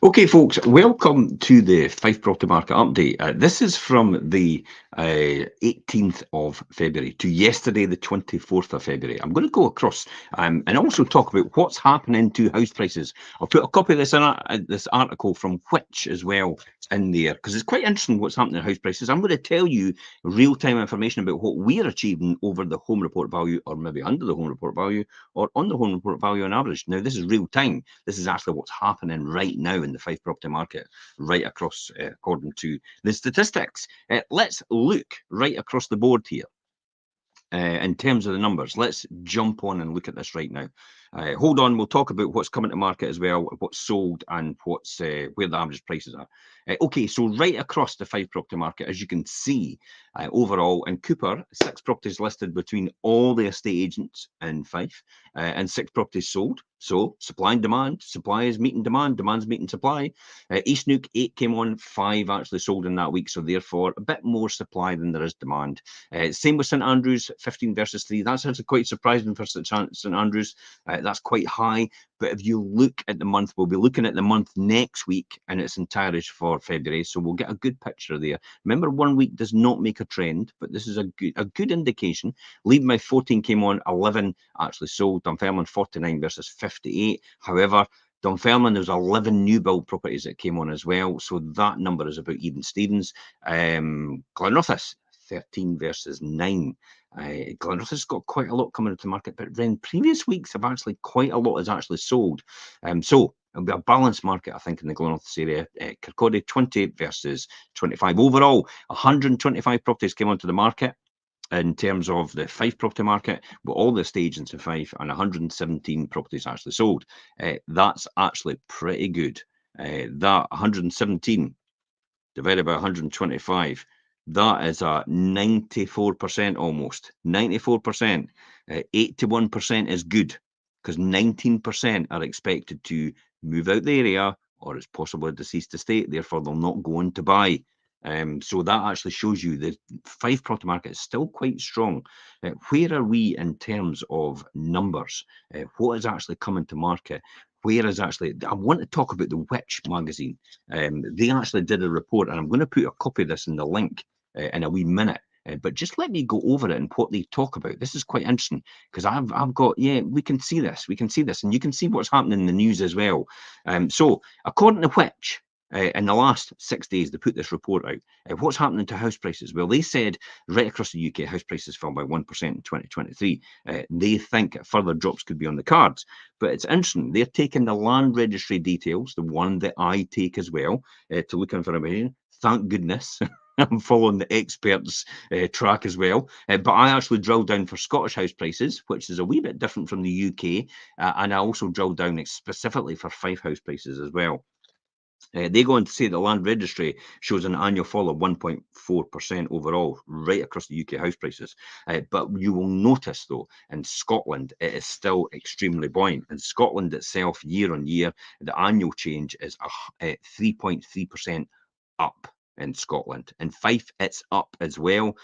Okay, folks, welcome to the Fife Property Market Update. This is from the 18th of February to yesterday, the 24th of February. I'm going to go across and also talk about what's happening to house prices. I'll put a copy of this article from Which as well in there, because it's quite interesting what's happening to house prices. I'm going to tell you real-time information about what we're achieving over the home report value, or maybe under the home report value, or on the home report value on average. Now, this is real time. This is actually what's happening right now in the Fife property market, right across, according to the statistics. Let's look right across the board here. In terms of the numbers, let's jump on and look at this right now. Hold on, we'll talk about what's coming to market as well, what's sold and what's where the average prices are. Okay, so right across the Fife property market, as you can see, overall in Cooper, 6 properties listed between all the estate agents in Fife, and 6 properties sold. So supply and demand, supply is meeting demand, demand's meeting supply. East Neuk, 8 came on, 5 actually sold in that week, so therefore a bit more supply than there is demand. Same with St Andrews, 15 versus 3. That's actually quite surprising for St Andrews. That's quite high. But if you look at the month, we'll be looking at the month next week in its entirety for February. So we'll get a good picture there. Remember, 1 week does not make a trend, but this is a good indication. Leadmouth 14 came on, 11 actually sold. Dunfermline 49 versus 58. However, Dunfermline, there's 11 new build properties that came on as well. So that number is about even Stevens. Glenrothes, 13 versus 9. Glenrothes has got quite a lot coming into the market, but in previous weeks, have actually quite a lot has actually sold. So it'll be a balanced market, I think, in the Glenrothes area. Kirkcaldy, 20 versus 25. Overall, 125 properties came onto the market in terms of the Fife property market, with all the agents in Fife, and 117 properties actually sold. That's actually pretty good. That 117 divided by 125, that is a 94% almost. 94%. 81% is good, because 19% are expected to move out the area or is possibly a deceased estate, therefore they'll not go on to buy. So that actually shows you the Fife property market is still quite strong. Where are we in terms of numbers? What is actually coming to market? Where is actually, I want to talk about the Which magazine. They actually did a report, and I'm going to put a copy of this in the link in a wee minute. But just let me go over it and what they talk about. This is quite interesting, because I've got, yeah, we can see this, and you can see what's happening in the news as well. So according to Which, in the last 6 days, they put this report out. What's happening to house prices? Well, they said right across the UK, house prices fell by 1% in 2023. They think further drops could be on the cards. But it's interesting. They're taking the land registry details, the one that I take as well, to look for information. Thank goodness. I'm following the experts track as well. But I actually drilled down for Scottish house prices, which is a wee bit different from the UK. And I also drilled down specifically for Fife house prices as well. They go on to say the land registry shows an annual fall of 1.4% overall, right across the UK house prices. But you will notice, though, in Scotland, it is still extremely buoyant. In Scotland itself, year on year, the annual change is 3.3% up in Scotland. In Fife, it's up as well,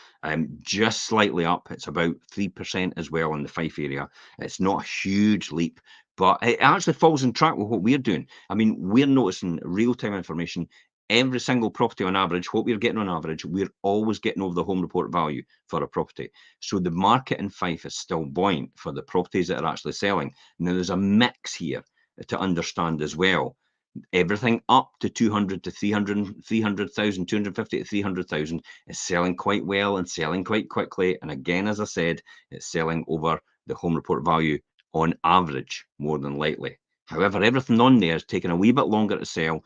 just slightly up. It's about 3% as well in the Fife area. It's not a huge leap, but it actually falls in track with what we're doing. I mean, we're noticing real-time information. Every single property on average, what we're getting on average, we're always getting over the home report value for a property. So the market in Fife is still buoyant for the properties that are actually selling. Now, there's a mix here to understand as well. Everything up to 200 to 300, 300,000, 250 to 300,000 is selling quite well and selling quite quickly. And again, as I said, it's selling over the home report value on average, more than likely. However, everything on there is taking a wee bit longer to sell.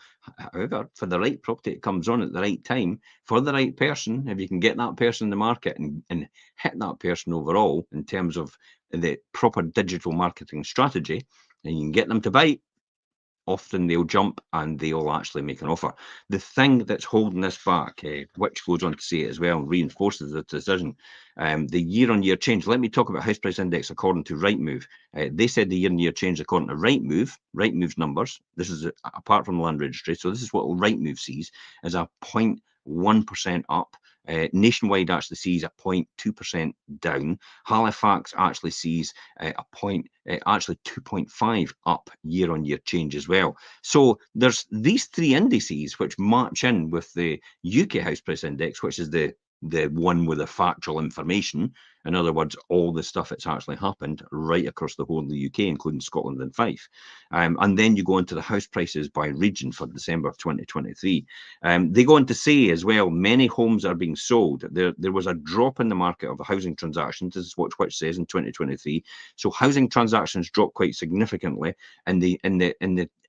However, for the right property, it comes on at the right time for the right person. If you can get that person in the market and hit that person overall in terms of the proper digital marketing strategy, and you can get them to bite, often they'll jump and they'll actually make an offer. The thing that's holding this back, Which goes on to say it as well, and reinforces the decision, the year-on-year change. Let me talk about house price index according to Rightmove. They said the year-on-year change according to Rightmove's numbers, this is apart from the land registry, so this is what Rightmove sees, as a 0.5%. 1% up. Nationwide actually sees a 0.2% down. Halifax actually sees actually 2.5 up year-on-year change as well. So there's these three indices which match in with the UK House Price Index, which is the one with the factual information. In other words, all the stuff that's actually happened right across the whole of the UK, including Scotland and Fife. And then you go into the house prices by region for December of 2023. They go on to say as well, many homes are being sold. There was a drop in the market of housing transactions. This is what Which says in 2023. So housing transactions dropped quite significantly. In the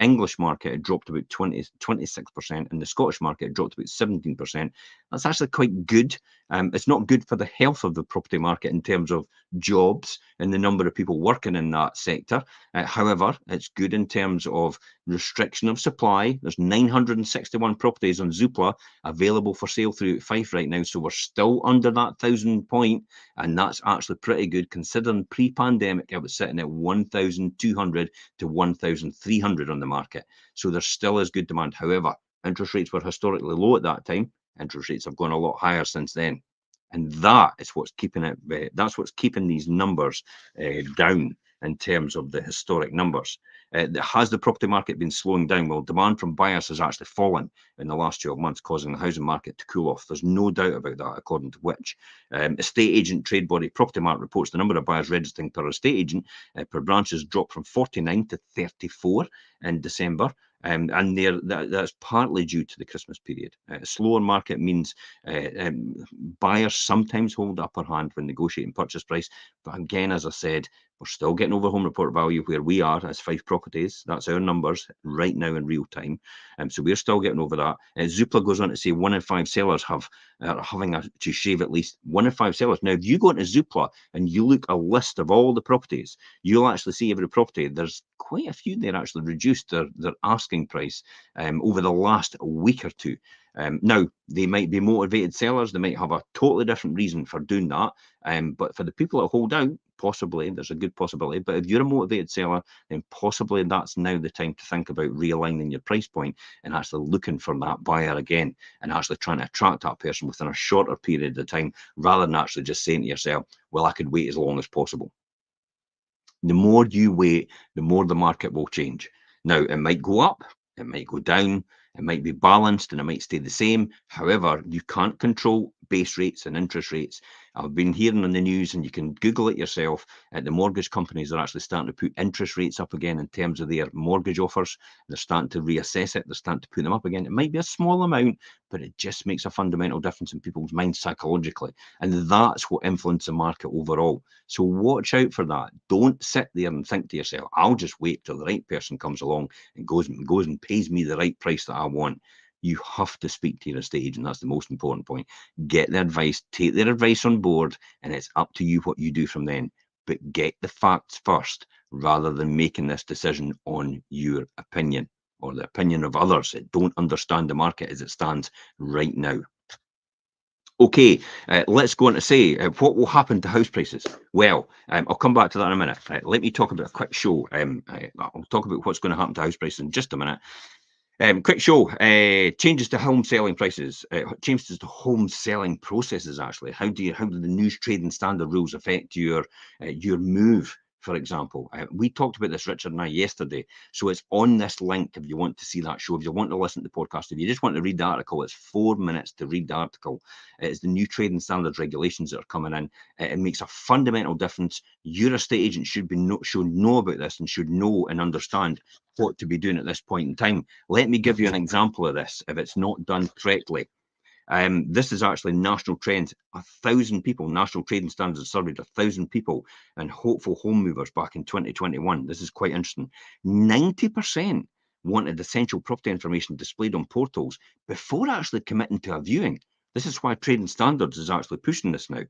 English market, it dropped about 26%. In the Scottish market, it dropped about 17%. That's actually quite good. It's not good for the health of the property market in terms of jobs and the number of people working in that sector. However, it's good in terms of restriction of supply. There's 961 properties on Zoopla available for sale through Fife right now, so we're still under that 1,000 point, and that's actually pretty good considering pre-pandemic it was sitting at 1,200 to 1,300 on the market. So there still is good demand. However, interest rates were historically low at that time. Interest rates have gone a lot higher since then, and that is what's keeping it. That's what's keeping these numbers down in terms of the historic numbers. Has the property market been slowing down? Well, demand from buyers has actually fallen in the last 12 months, causing the housing market to cool off. There's no doubt about that, according to Which. Estate agent trade body Property Mart reports the number of buyers registering per estate agent per branch has dropped from 49 to 34 in December. And that's partly due to the Christmas period. A slower market means buyers sometimes hold the upper hand when negotiating purchase price. But again, as I said, we're still getting over home report value where we are as Fife Properties. That's our numbers right now in real time. So we're still getting over that. Zoopla goes on to say 1 in 5 sellers are having to shave at least 1 in 5 sellers. Now, if you go into Zoopla and you look a list of all the properties, you'll actually see every property. There's quite a few there actually reduced their asking price over the last week or two. Now, they might be motivated sellers. They might have a totally different reason for doing that. But for the people that hold out, possibly, there's a good possibility. But if you're a motivated seller, then possibly that's now the time to think about realigning your price point and actually looking for that buyer again and actually trying to attract that person within a shorter period of time rather than actually just saying to yourself, well, I could wait as long as possible. The more you wait, the more the market will change. Now, it might go up, it might go down, it might be balanced, and it might stay the same. However, you can't control base rates and interest rates. I've been hearing on the news, and you can Google it yourself, the mortgage companies are actually starting to put interest rates up again in terms of their mortgage offers. They're starting to reassess it. They're starting to put them up again. It might be a small amount, but it just makes a fundamental difference in people's minds psychologically. And that's what influences the market overall. So watch out for that. Don't sit there and think to yourself, I'll just wait till the right person comes along and goes and pays me the right price that I want. You have to speak to your estate agent. That's the most important point. Get the advice, take their advice on board, and it's up to you what you do from then. But get the facts first rather than making this decision on your opinion or the opinion of others that don't understand the market as it stands right now. Okay, let's go on to say what will happen to house prices. Well, I'll come back to that in a minute. Let me talk about a quick show. I'll talk about what's going to happen to house prices in just a minute. Quick show. Changes to home selling prices. Changes to home selling processes. Actually, how do the new trading standard rules affect your move? For example, we talked about this, Richard and I, yesterday. So it's on this link if you want to see that show. If you want to listen to the podcast, if you just want to read the article, it's 4 minutes to read the article. It's the new trading standards regulations that are coming in. It makes a fundamental difference. Your estate agent should know about this and should know and understand what to be doing at this point in time. Let me give you an example of this if it's not done correctly. This is actually national trends. 1,000 people, National Trading Standards surveyed 1,000 people and hopeful home movers back in 2021. This is quite interesting. 90% wanted essential property information displayed on portals before actually committing to a viewing. This is why Trading Standards is actually pushing this now.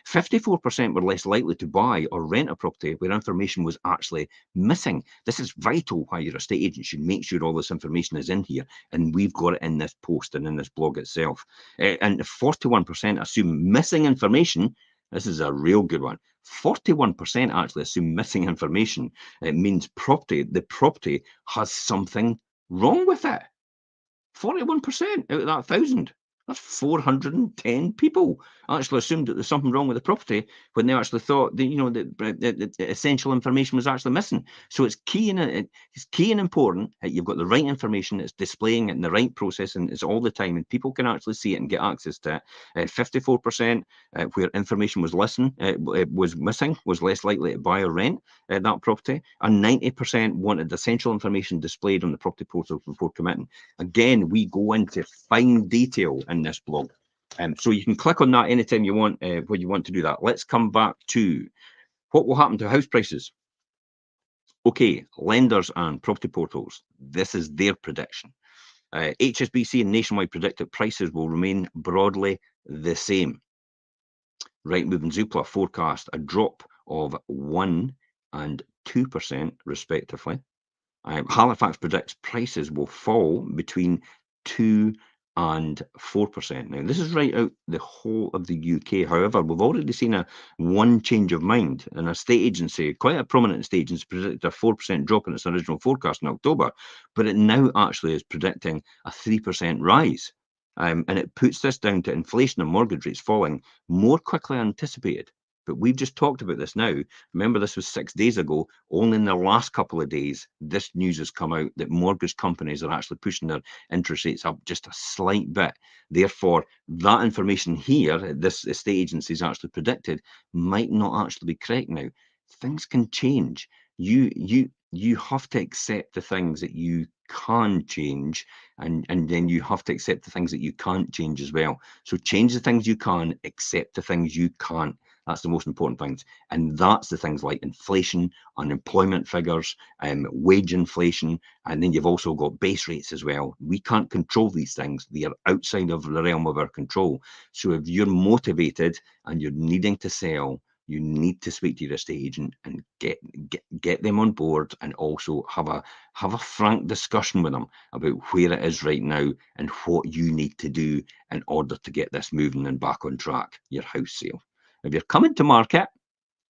54% were less likely to buy or rent a property where information was actually missing. This is vital why your estate agent should make sure all this information is in here, and we've got it in this post and in this blog itself. And 41% assume missing information. This is a real good one. 41% actually assume missing information. It means the property has something wrong with it. 41% out of that 1,000. That's 410 people actually assumed that there's something wrong with the property when they actually thought that, the essential information was actually missing. So it's key and important that you've got the right information, it's displaying it in the right process, and it's all the time, and people can actually see it and get access to it. 54% where information was missing was less likely to buy or rent that property, and 90% wanted essential information displayed on the property portal before committing. Again, we go into fine detail in this blog. So you can click on that anytime you want when you want to do that. Let's come back to what will happen to house prices. Okay, lenders and property portals. This is their prediction. HSBC and Nationwide predict that prices will remain broadly the same. Rightmove and Zoopla forecast a drop of 1 and 2% respectively. Halifax predicts prices will fall between 2 and 4%. Now, this is right out the whole of the UK. However, we've already seen one change of mind. An estate agency, quite a prominent estate agency, predicted a 4% drop in its original forecast in October, but it now actually is predicting a 3% rise. And it puts this down to inflation and mortgage rates falling more quickly than anticipated. But we've just talked about this now. Remember, this was 6 days ago. Only in the last couple of days, this news has come out that mortgage companies are actually pushing their interest rates up just a slight bit. Therefore, that information here, this estate agency has actually predicted, might not actually be correct now. Things can change. You have to accept the things that you can change, and then you have to accept the things that you can't change as well. So change the things you can, accept the things you can't. That's the most important things. And that's the things like inflation, unemployment figures, wage inflation, and then you've also got base rates as well. We can't control these things. They are outside of the realm of our control. So if you're motivated and you're needing to sell, you need to speak to your estate agent and get them on board, and also have a frank discussion with them about where it is right now and what you need to do in order to get this moving and back on track, your house sale. If you're coming to market,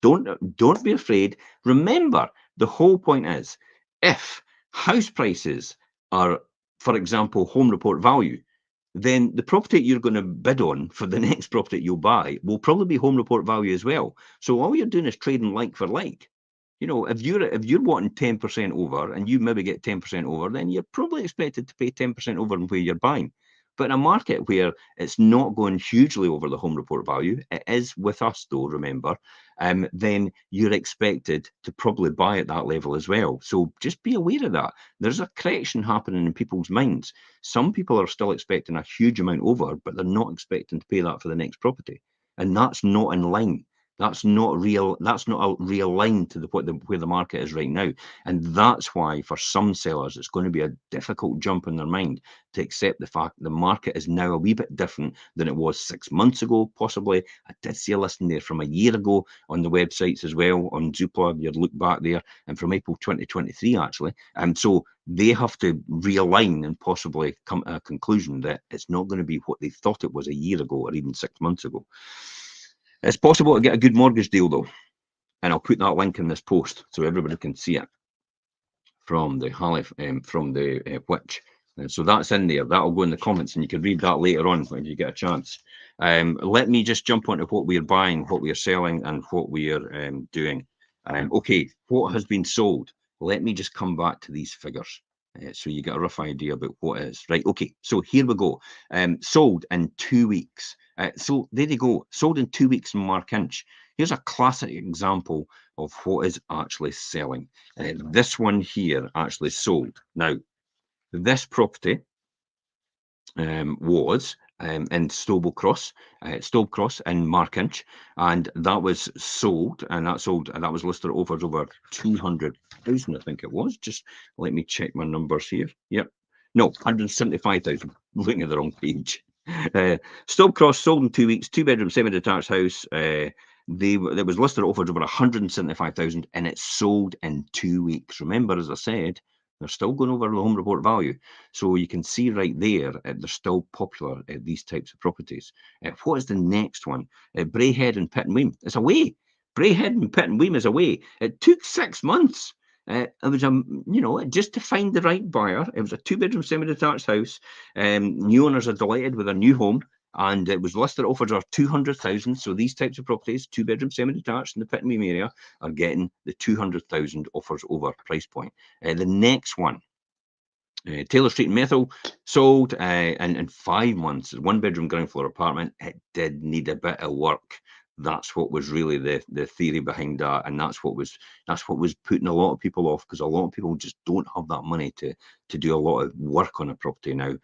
don't be afraid. Remember, the whole point is, if house prices are, for example, home report value, then the property you're going to bid on for the next property you'll buy will probably be home report value as well. So all you're doing is trading like for like. If you're wanting 10% over and you maybe get 10% over, then you're probably expected to pay 10% over on where you're buying. But in a market where it's not going hugely over the home report value, it is with us though, remember, then you're expected to probably buy at that level as well. So just be aware of that. There's a correction happening in people's minds. Some people are still expecting a huge amount over, but they're not expecting to pay that for the next property. And that's not in line. That's not real. That's not a real line to where the market is right now. And that's why for some sellers, it's going to be a difficult jump in their mind to accept the fact the market is now a wee bit different than it was 6 months ago, possibly. I did see a listing there from a year ago on the websites as well, on Zoopla, you'd look back there, and from April 2023, actually. So they have to realign and possibly come to a conclusion that it's not going to be what they thought it was a year ago or even 6 months ago. It's possible to get a good mortgage deal, though, and I'll put that link in this post so everybody can see it from the Which. So that's in there. That'll go in the comments, and you can read that later on when you get a chance. Let me just jump onto what we're buying, what we're selling, and what we're doing. Okay, what has been sold? Let me just come back to these figures. So you get a rough idea about what it is. Right, okay, so here we go. Sold in 2 weeks. So there you go. Sold in 2 weeks in Mark Inch. Here's a classic example of what is actually selling. This one here actually sold. Now, this property was in Stoblecross in Markinch, and that was sold, and that was listed at offers over 200,000, I think it was. Just let me check my numbers here. Yep, no, 175,000. Looking at the wrong page. Stoblecross sold in 2 weeks, 2-bedroom, semi-detached house. It was listed at offers over 175,000, and it sold in 2 weeks. Remember, as I said, they're still going over the home report value. So you can see right there, they're still popular, these types of properties. What is the next one? Braehead and Pittenweem. It's away. Braehead and Pittenweem is away. It took 6 months. It was just to find the right buyer. It was a two-bedroom semi-detached house. New owners are delighted with their new home, and it was listed at offers of 200,000. So these types of properties, two-bedroom semi-detached in the Pittenweem area, are getting the 200,000 offers over price point. The next one, Taylor Street in Methil, sold in 5 months. One bedroom ground floor apartment. It did need a bit of work. That's what was really the theory behind that, and that's what was putting a lot of people off, because a lot of people just don't have that money to do a lot of work on a property now.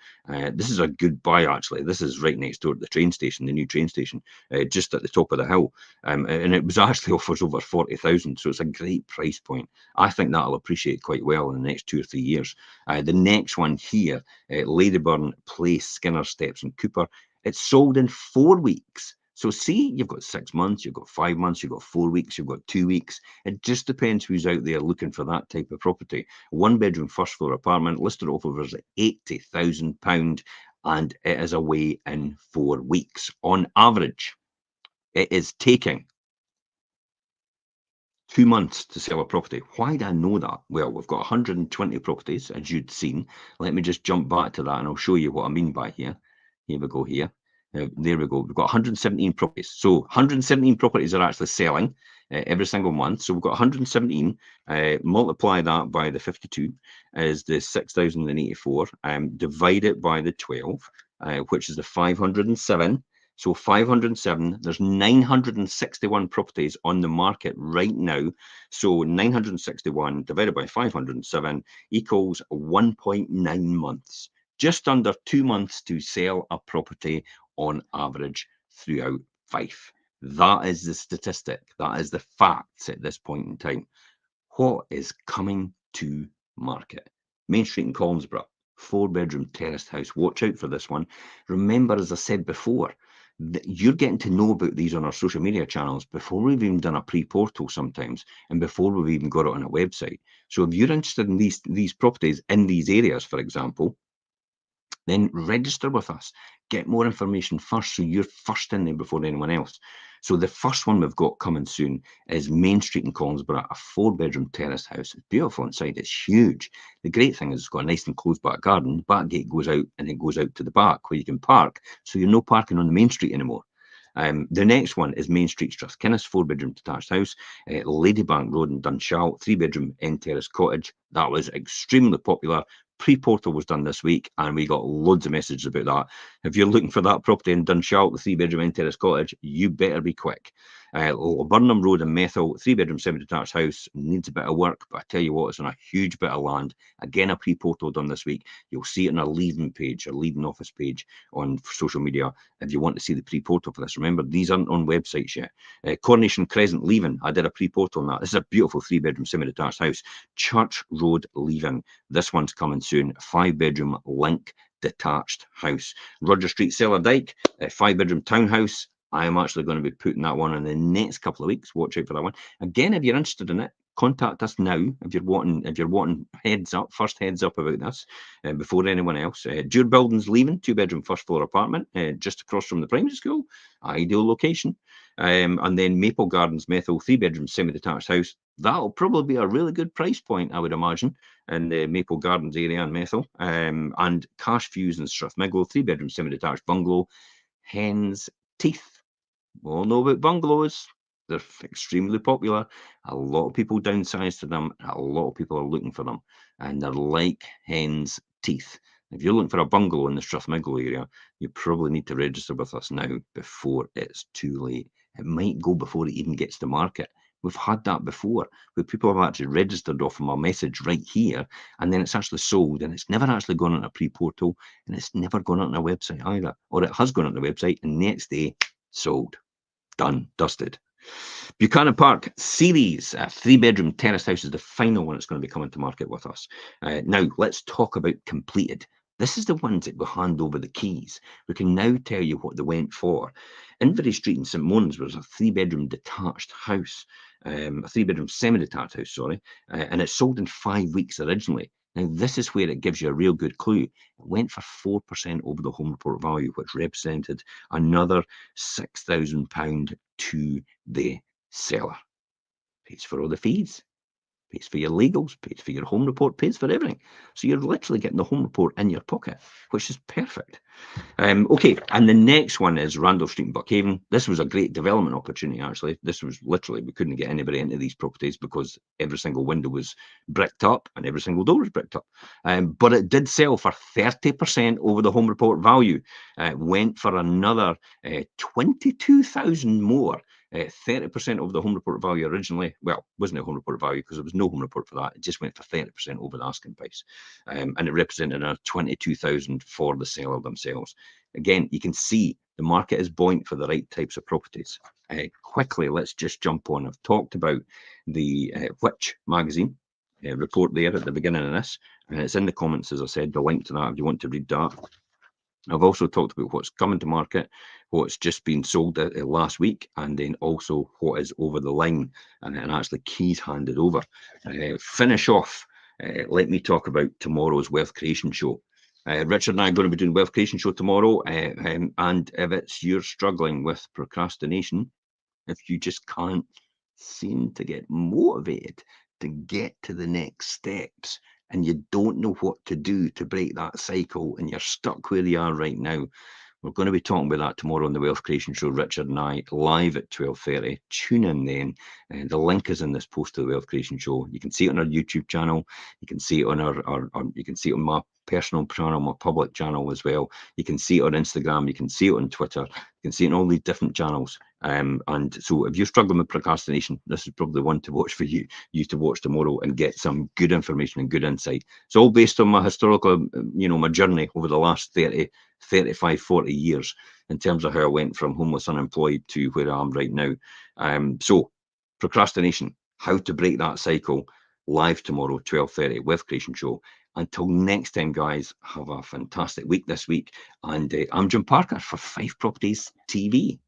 This is a good buy, actually. This is right next door to the train station, the new train station, just at the top of the hill, and it was actually offers over 40,000. So it's a great price point. I think that'll appreciate quite well in the next 2 or 3 years. The next one here, Ladyburn Place, Skinner Steps in Cooper. It's sold in 4 weeks. So see, you've got 6 months, you've got 5 months, you've got 4 weeks, you've got 2 weeks. It just depends who's out there looking for that type of property. One bedroom, first floor apartment, listed offers at £80,000, and it is away in 4 weeks. On average, it is taking 2 months to sell a property. Why do I know that? Well, we've got 120 properties, as you'd seen. Let me just jump back to that, and I'll show you what I mean by here. Here we go here. There we go. We've got 117 properties. So 117 properties are actually selling every single month. So we've got 117. Multiply that by the 52 is the 6,084. Divide it by the 12, which is the 507. So 507, there's 961 properties on the market right now. So 961 divided by 507 equals 1.9 months. Just under 2 months to sell a property on average throughout Fife. That is the statistic. That is the facts at this point in time. What is coming to market? Main Street in Collinsborough, 4-bedroom terraced house. Watch out for this one. Remember, as I said before, that you're getting to know about these on our social media channels before we've even done a pre-portal sometimes, and before we've even got it on a website. So if you're interested in these properties in these areas, for example, then register with us. Get more information first, so you're first in there before anyone else. So the first one we've got coming soon is Main Street in Collinsborough, a 4-bedroom terrace house. It's beautiful inside. It's huge. The great thing is it's got a nice and closed back garden. The back gate goes out, and it goes out to the back where you can park. So you're no parking on the main street anymore. The next one is Main Street, Strathkinnis, 4-bedroom detached house, Ladybank Road in Dunshall, 3-bedroom end terrace cottage. That was extremely popular. Pre-portal was done this week, and we got loads of messages about that. If you're looking for that property in Dunshall, the 3-bedroom end terrace cottage, you better be quick. Burnham Road in Methil, 3-bedroom semi-detached house, needs a bit of work, but I tell you what, it's on a huge bit of land. Again, a pre-portal done this week. You'll see it on our leaving page, our leaving office page on social media, if you want to see the pre-portal for this. Remember, these aren't on websites yet. Coronation Crescent, Leaving, I did a pre-portal on that. This is a beautiful 3-bedroom semi-detached house. Church Road, Leaving, this one's coming soon. 5-bedroom link detached house. Roger Street, Cellar Dyke, a 5-bedroom townhouse. I am actually going to be putting that one in the next couple of weeks. Watch out for that one. Again, if you're interested in it, contact us now if you're wanting first heads up about this before anyone else. Dure Buildings, Leaving, 2-bedroom first floor apartment just across from the primary school. Ideal location. And then Maple Gardens, Methil, 3-bedroom semi-detached house. That'll probably be a really good price point, I would imagine, in the Maple Gardens area in Methil. And Cash Fuse in Strathmiglo, 3-bedroom semi-detached bungalow. Hen's Teeth. We all know about bungalows. They're extremely popular. A lot of people downsize to them. A lot of people are looking for them. And they're like hen's teeth. If you're looking for a bungalow in the Strathmiglo area, you probably need to register with us now before it's too late. It might go before it even gets to market. We've had that before, where people have actually registered off of my message right here, and then it's actually sold, and it's never actually gone on a pre-portal, and it's never gone on a website either. Or it has gone on the website, and next day, sold. Done, dusted. Buchanan Park series, a 3-bedroom terrace house, is the final one that's going to be coming to market with us. Now, let's talk about completed. This is the ones that will hand over the keys. We can now tell you what they went for. Invery Street in St Mons was a 3-bedroom detached house, a 3-bedroom semi-detached house, sorry, and it sold in 5 weeks originally. Now, this is where it gives you a real good clue. It went for 4% over the home report value, which represented another £6,000 to the seller. Pays for all the fees. pays for your legals, pays for your home report, pays for everything. So you're literally getting the home report in your pocket, which is perfect. Okay, and the next one is Randolph Street in Buckhaven. This was a great development opportunity, actually. This was literally, we couldn't get anybody into these properties because every single window was bricked up and every single door was bricked up. But it did sell for 30% over the home report value. Went for another 22,000 more. 30% over the home report value originally. Well, wasn't a home report value because there was no home report for that. It just went for 30% over the asking price. And it represented another 22,000 for the seller themselves. Again, you can see the market is buoyant for the right types of properties. Quickly, let's just jump on. I've talked about the Which magazine report there at the beginning of this, and it's in the comments, as I said, the link to that if you want to read that. I've also talked about what's coming to market, what's just been sold last week, and then also what is over the line and actually keys handed over. Finish off, let me talk about tomorrow's Wealth Creation Show. Richard and I are going to be doing Wealth Creation Show tomorrow, and if you're struggling with procrastination, if you just can't seem to get motivated to get to the next steps and you don't know what to do to break that cycle and you're stuck where you are right now, we're going to be talking about that tomorrow on the Wealth Creation Show, Richard and I, live at 12:30. Tune in then. The link is in this post to the Wealth Creation Show. You can see it on our YouTube channel. You can see it on you can see it on my personal channel, my public channel as well. You can see it on Instagram. You can see it on Twitter. You can see it on all these different channels. And so if you're struggling with procrastination, this is probably one to watch for you to watch tomorrow and get some good information and good insight. It's all based on my historical, my journey over the last 35, 40 years in terms of how I went from homeless, unemployed to where I am right now. So procrastination, how to break that cycle, live tomorrow, 12:30, Wealth Creation Show. Until next time, guys, have a fantastic week this week. And I'm Jim Parker for Fife Properties TV.